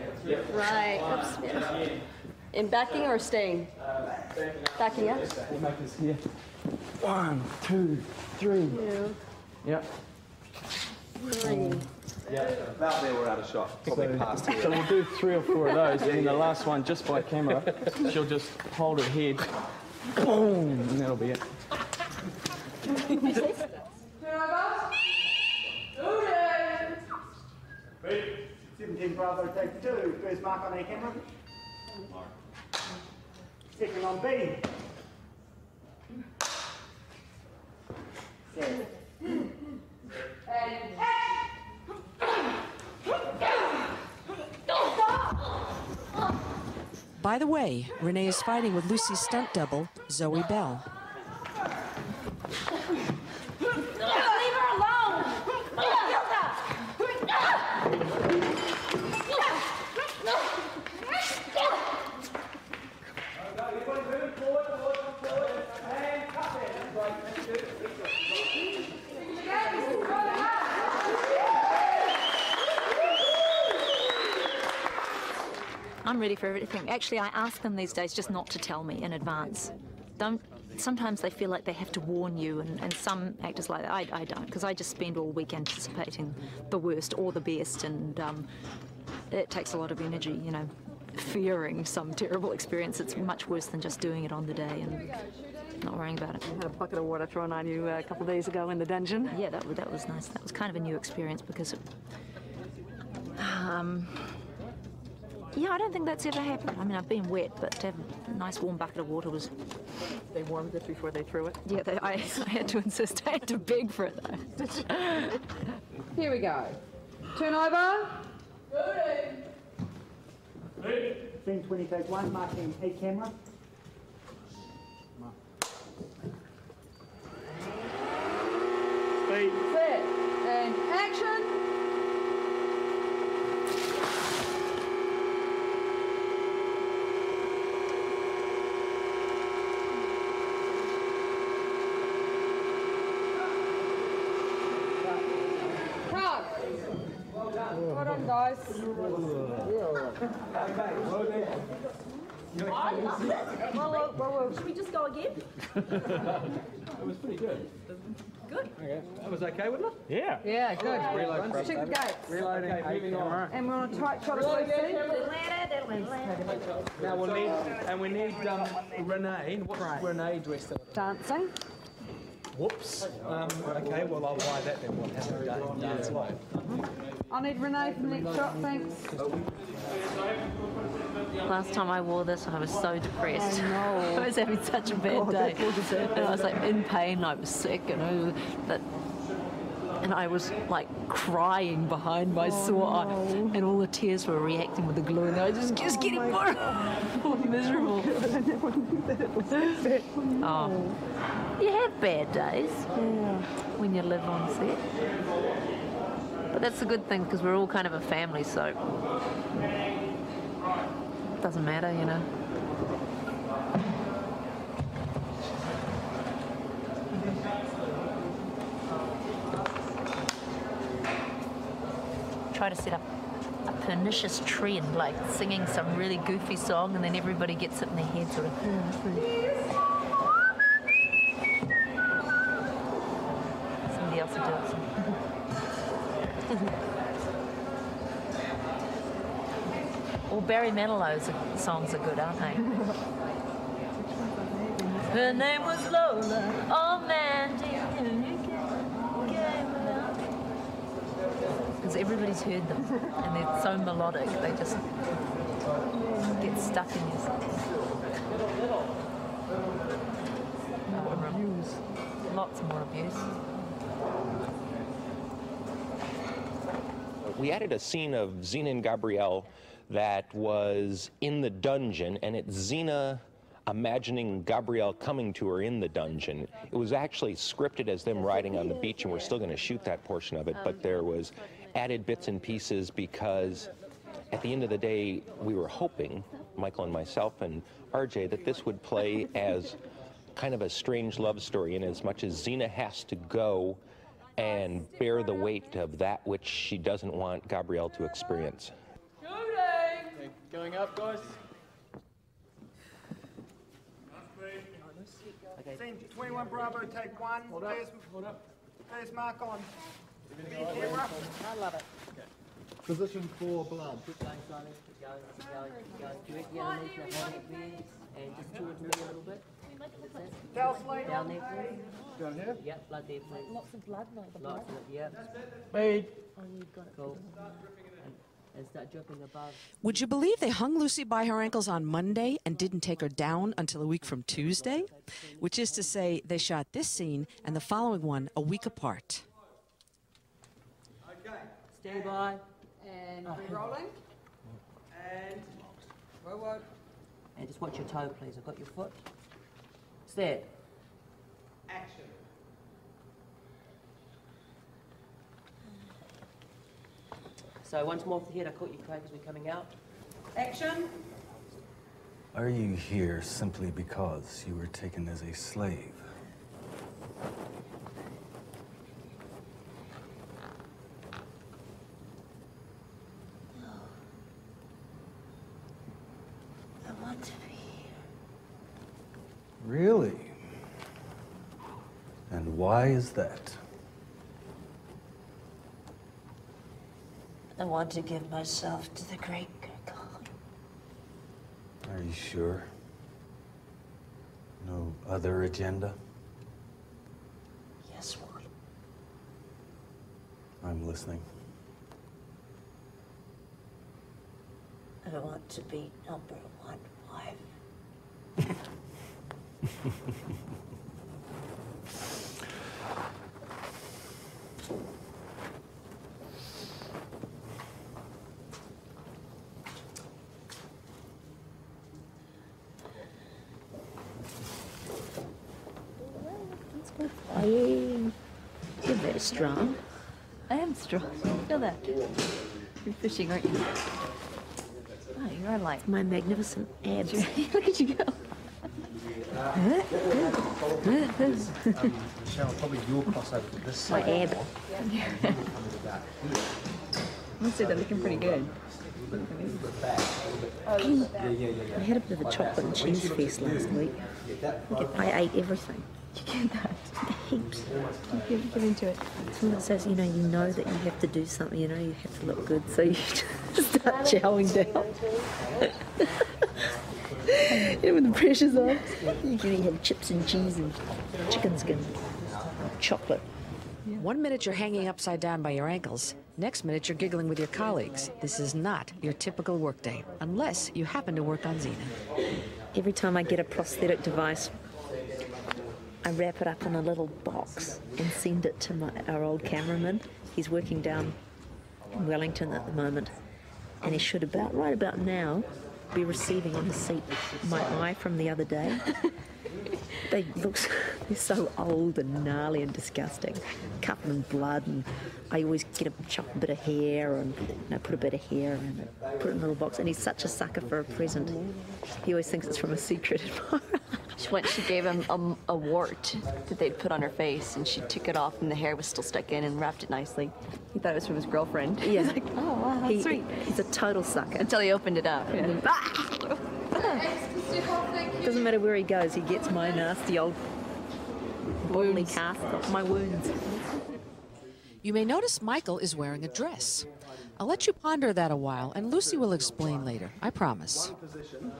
Right. Oops. Yeah. In backing or staying? Backing up?
Yeah. 1, 2, 3. Yep.
3.
Yeah, about there we're out of shot. Probably past here.
So we'll do 3 or 4 of those, and then the last one, just by camera, she'll just hold her head, boom, and that'll be it.
17 Bravo, take 2. First mark on A camera. Second on B. Set.
By the way, Renee is fighting with Lucy's stunt double, Zoe Bell.
Leave her alone!
I'm ready for everything. Actually, I ask them these days just not to tell me in advance. Sometimes they feel like they have to warn you, and some actors like that. I don't, because I just spend all week anticipating the worst or the best, and it takes a lot of energy, you know, fearing some terrible experience. It's much worse than just doing it on the day and not worrying about it.
You had a bucket of water thrown on you a couple of days ago in the dungeon.
Yeah, that was nice. That was kind of a new experience because yeah, I don't think that's ever happened. I mean, I've been wet, but to have a nice warm bucket of water was...
They warmed it before they threw it?
Yeah, I had to insist. I had to beg for it, though.
Here we go. Turn over.
Scene 20, take 1, marking A camera. Speed.
Set. And action. Well done, guys.
Should we just go again?
It was pretty good.
Good.
Okay. That was okay, wasn't it? Yeah.
Yeah, good.
Reload.
Let's check the gates.
Reloading. Okay, moving on.
And we're on a tight shot of Lucy.
Now we need Renee. What's Renee dressed in?
Dancing.
Whoops. Okay, well I'll buy that then. What hasn't done? Dance away.
I need Renee for the next shot, thanks.
Last time I wore this, I was so depressed.
I know.
I was having such a bad day. And I was like in pain, I was sick, and I was like crying behind my sore eye, and all the tears were reacting with the glue, and I was just getting more miserable. Oh, you have bad days when you live on set. But that's a good thing because we're all kind of a family, so it doesn't matter, you know. Try to set up a pernicious trend, like singing some really goofy song, and then everybody gets it in their head, sort of. Somebody else will do it. Well, Barry Manilow's songs are good, aren't they? Her name was Lola. Oh man, because everybody's heard them, and they're so melodic, they just get stuck in your abuse. Lots more abuse.
We added a scene of Xena and Gabrielle that was in the dungeon, and it's Xena imagining Gabrielle coming to her in the dungeon. It was actually scripted as them riding on the beach, and we're still going to shoot that portion of it, but there was added bits and pieces because at the end of the day, we were hoping, Michael and myself and RJ, that this would play as kind of a strange love story, in as much as Xena has to go and bear the weight of that which she doesn't want Gabrielle to experience.
Okay, going up, guys. Scene 21 Bravo, take 1. First mark on B camera.
I love it.
Okay. Position for blood.
Keep going, Simon. Keep going, keep going, keep going. Directly underneath the helmet there, and just towards me a little bit.
Tell Slade
down there, please.
Down here?
Yep, blood there, please.
Lots of blood, like the blood.
Lots of it, yep.
Speed.
Oh, you've got it.
Cool.
and start dropping above.
Would you believe they hung Lucy by her ankles on Monday and didn't take her down until a week from Tuesday? Which is to say, they shot this scene and the following one a week apart.
Okay. Stand by.
And we're rolling.
And
Whoa.
and just watch your toe, please. I've got your foot. Stand.
Action.
So once more off the head, I caught you, Craig, as we're coming out. Action.
Are you here simply because you were taken as a slave?
I want to be here.
Really? And why is that?
I want to give myself to the great Gurkhan.
Are you sure? No other agenda?
Yes, what?
I'm listening.
I want to be #1 wife.
You're very strong. I am strong. Feel that. You're fishing, aren't you? Oh, you're like
My magnificent abs.
Look at you go.
Michelle, probably you'll cross over to this
My
side.
ab.
I must say they're looking pretty good.
I had a bit of a chocolate and cheese feast last week. I ate everything.
You get that.
Heaps.
Get into it.
Someone says, you know that you have to do something, you have to look good, so you start chowing down. When the pressure's on, you can have chips and cheese and chicken skin, chocolate.
One minute you're hanging upside down by your ankles. Next minute you're giggling with your colleagues. This is not your typical workday, unless you happen to work on Xena.
Every time I get a prosthetic device, I wrap it up in a little box and send it to our old cameraman. He's working down in Wellington at the moment, and he should right about now be receiving on his seat my eye from the other day. They're so old and gnarly and disgusting, covered in blood, and I always get a bit of hair and put a bit of hair in it, put it in a little box, and he's such a sucker for a present. He always thinks it's from a secret admirer.
Once she gave him a wart that they'd put on her face, and she took it off, and the hair was still stuck in, and wrapped it nicely. He thought it was from his girlfriend.
Yeah.
He's like, oh wow, that's sweet.
He's a total sucker.
Until he opened it up. And then,
Doesn't matter where he goes, he gets my nasty old bodily cast off my wounds.
You may notice Michael is wearing a dress. I'll let you ponder that a while, and Lucy will explain later, I promise.
One position.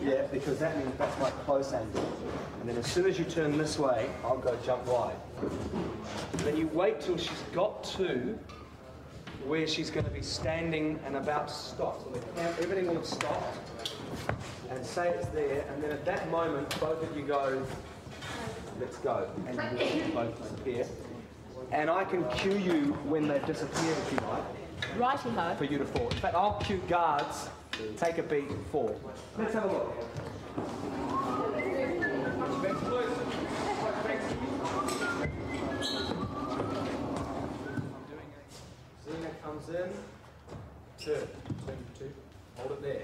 Yeah, because that means that's my close angle. And then as soon as you turn this way, I'll go jump wide. Then you wait till she's got to where she's going to be standing and about to stop. So everything will have stopped. And say it's there, and then at that moment, both of you go, let's go. And you both disappear. And I can cue you when they've disappeared, if you like.
Righty-ho.
For you to fall. In fact, I'll cue guards, take a beat, and fall. Let's have a look. Xena comes in, turn, hold it there.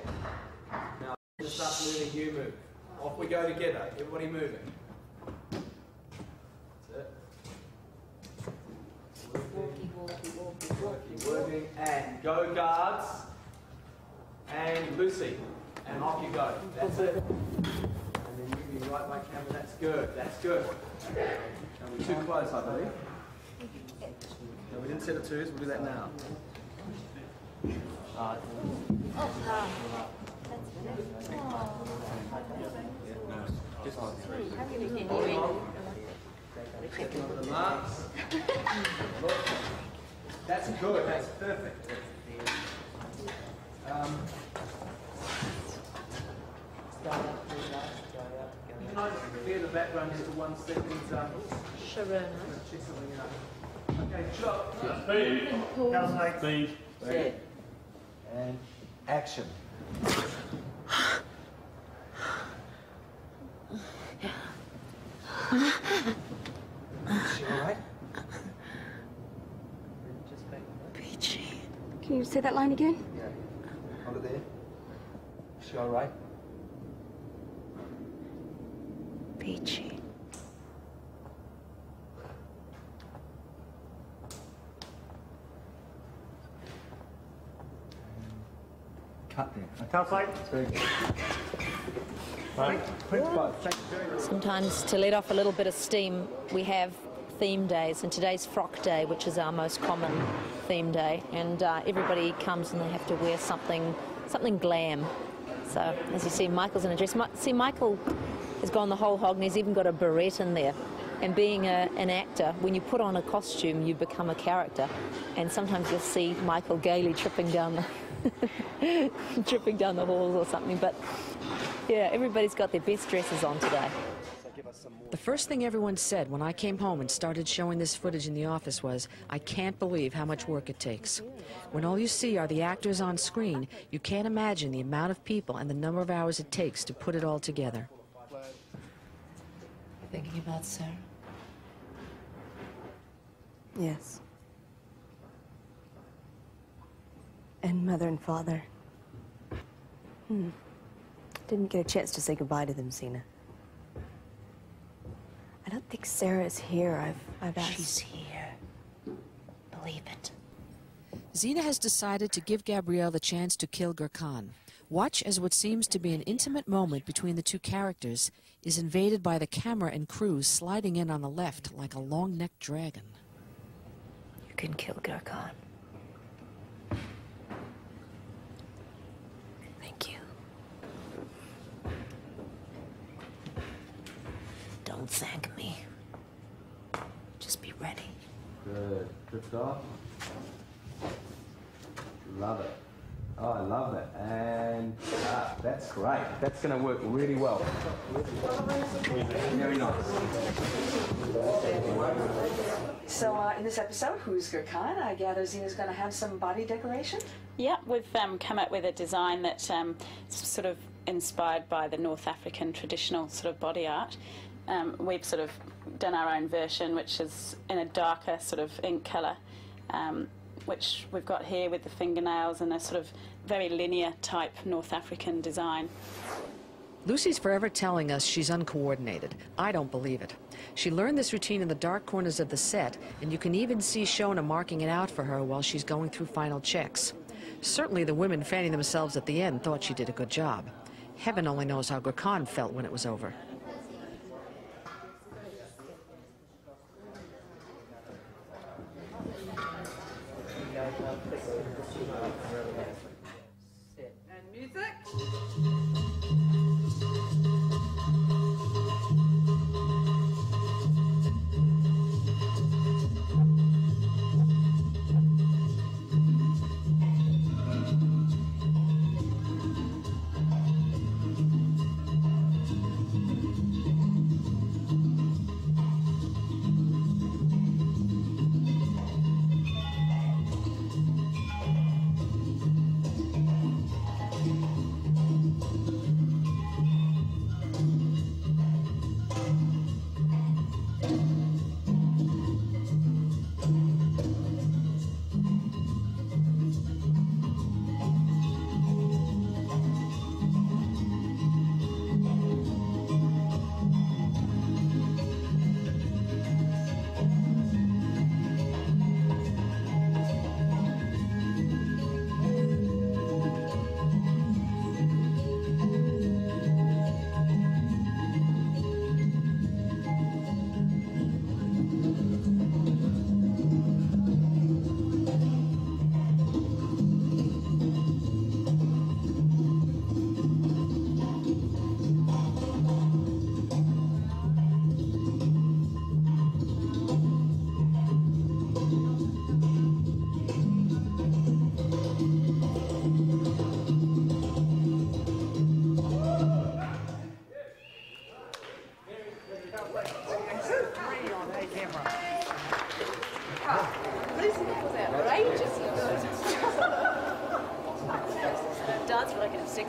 Now, start moving, you move. Off we go together, everybody moving. That's it. Working, and go guards, and Lucy, and off you go. That's it. And then you be right by camera, that's good, that's good. And we're too close, I believe. No, we didn't set it twos, we'll do that now. Just one. The marks. That's good, that's perfect. Can I just clear the background here for 1 second?
Sharona.
Check something out. Okay, shot.
Speed.
Speed. And action. Is she alright?
Peachy. Can you say that line again?
Yeah. Hold it there. Is she alright?
Peachy.
Cut there.
Cut fight.
Sometimes, to let off a little bit of steam, we have theme days, and today's Frock Day, which is our most common theme day, and everybody comes and they have to wear something glam. So, as you see, Michael's in a dress. See, Michael has gone the whole hog, and he's even got a beret in there. And being an actor, when you put on a costume, you become a character. And sometimes you'll see Michael gaily tripping down the halls or something. But yeah, everybody's got their best dresses on today.
The first thing everyone said when I came home and started showing this footage in the office was, I can't believe how much work it takes. When all you see are the actors on screen, you can't imagine the amount of people and the number of hours it takes to put it all together.
Thinking about Sarah?
Yes. And mother and father. Didn't get a chance to say goodbye to them, Zena. I don't think Sarah is here. I've asked.
She's here. Believe it.
Zena has decided to give Gabrielle the chance to kill Gurkhan. Watch as what seems to be an intimate moment between the two characters is invaded by the camera and crew sliding in on the left like a long-necked dragon.
You can kill Gurkhan. Thank you. Don't thank me. Just be ready.
Good. Drift off. Love it. Oh, I love it. And that's great. That's going to work really well. Very nice.
So in this episode, Who's Gurkhan? I gather Zena's going to have some body decoration?
Yeah, we've come up with a design that's sort of inspired by the North African traditional sort of body art. We've sort of done our own version, which is in a darker sort of ink colour, which we've got here with the fingernails and a sort of very linear type North African design.
Lucy's forever telling us she's uncoordinated. I don't believe it. She learned this routine in the dark corners of the set, and you can even see Shona marking it out for her while she's going through final checks. Certainly the women fanning themselves at the end thought she did a good job. Heaven only knows how Gurkhan felt when it was over.
And music.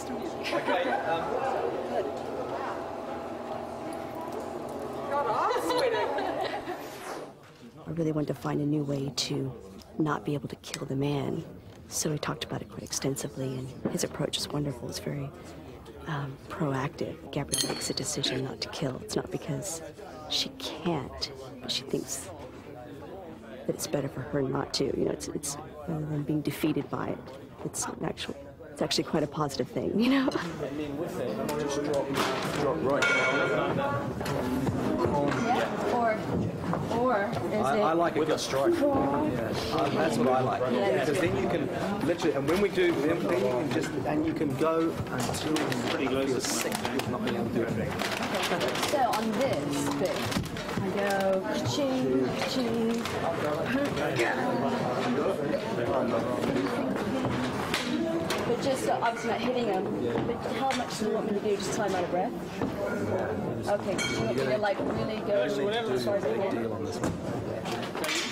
Nice to meet you.
Okay.
God, I'm sweating.
I really wanted to find a new way to not be able to kill the man. So we talked about it quite extensively, and his approach is wonderful. It's very proactive. Gabrielle makes a decision not to kill. It's not because she can't, but she thinks that it's better for her not to. You know, it's rather than being defeated by it. It's actually quite a positive thing, you know.
And then with that, just drop right.
Yeah. Or is
I like a good strike. That's what I like. Because then you can literally, and when we do, then you can just, and you can go until you feel sick with not being able to do anything.
Okay. So on this bit, I go ka-ching, ka-ching. But just obviously not hitting him. But how much do you want me to do? Just till I'm out of breath? Okay. Do you want me to like really go as far as I can?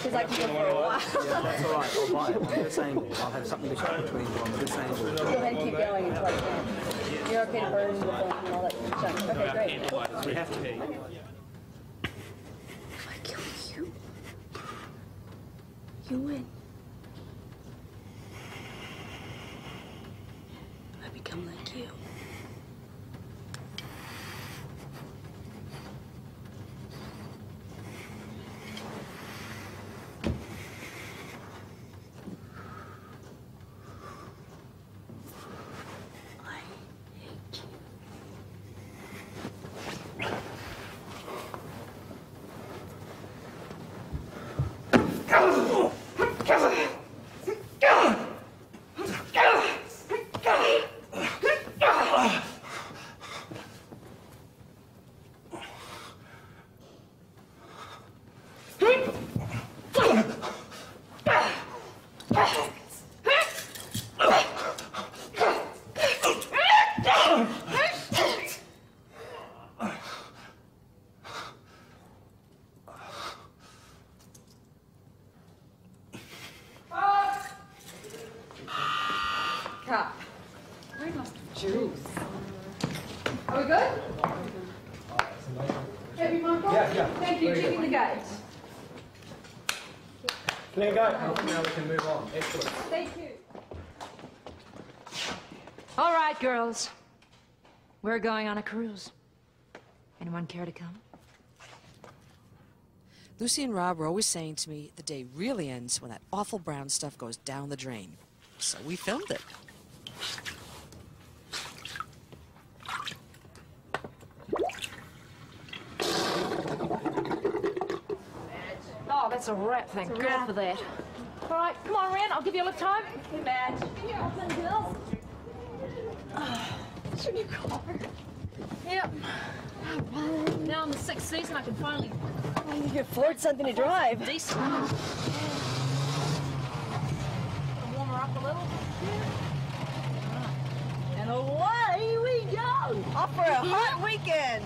Because I can go for a while.
Yeah, that's all right. I'll buy it on this angle. I'll have something to cut between you on this angle.
Go ahead and keep going until I can. You're okay to burn the book and all that junk. Okay, great.
We have to be.
If I kill you, you win. I become like you.
Cut. Where must juice? Are we good? Have you, Michael?
Yeah.
Thank you. Checking the gate.
Clear go. Now we can move on. Excellent.
Thank you.
All right, girls. We're going on a cruise. Anyone care to come? Lucy and Rob were always saying to me the day really ends when that awful brown stuff goes down the drain. So we filmed it. Oh, that's a wrap, thank God for that. All right, come on, Ren, I'll give you a little time. Hey, Madge. Here, I'll send you else.
It's your new car. Yep. Now in the 6th season, I can finally.
You can afford something to drive.
Decent. Warm her up a little.
And away we go! Off for a hot weekend!